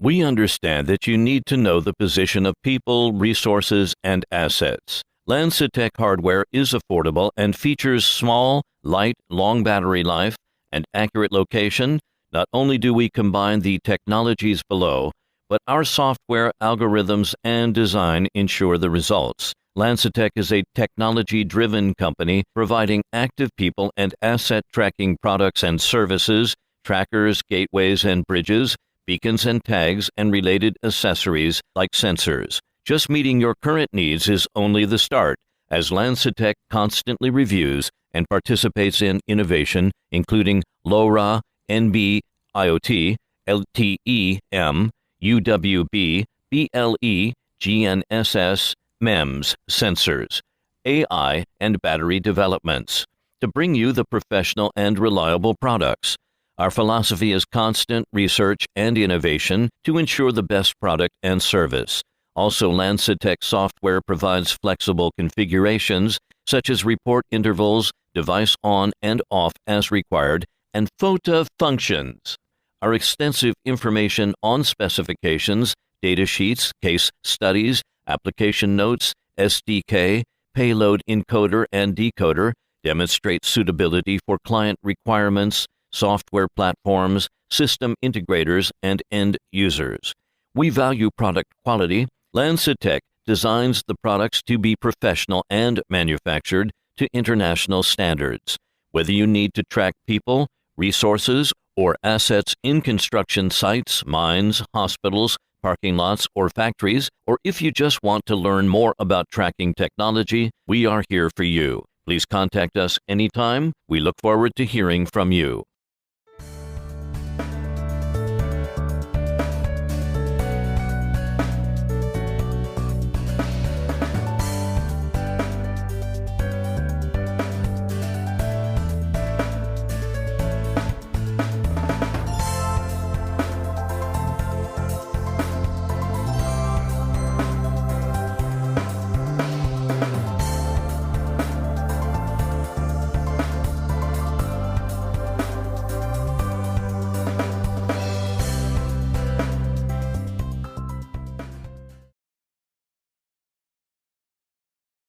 We understand that you need to know the position of people, resources, and assets. Lansitec hardware is affordable and features small, light, long battery life, and accurate location. Not only do we combine the technologies below, but our software, algorithms, and design ensure the results. Lansitec is a technology-driven company providing active people and asset tracking products and services, trackers, gateways and bridges, beacons and tags, and related accessories like sensors. Just meeting your current needs is only the start, as Lansitec constantly reviews and participates in innovation, including LoRa, NB-IoT, LTE-M, UWB, BLE, GNSS, MEMS sensors, AI, and battery developments to bring you the professional and reliable products. Our philosophy is constant research and innovation to ensure the best product and service. Also, Lansitec software provides flexible configurations such as report intervals, device on and off as required, and photo functions. Our extensive information on specifications, data sheets, case studies, application notes, SDK, payload encoder and decoder demonstrate suitability for client requirements, software platforms, system integrators, and end users. We value product quality. Lansitec designs the products to be professional and manufactured to international standards. Whether you need to track people, resources, or assets in construction sites, mines, hospitals, parking lots, or factories, or if you just want to learn more about tracking technology, we are here for you. Please contact us anytime. We look forward to hearing from you.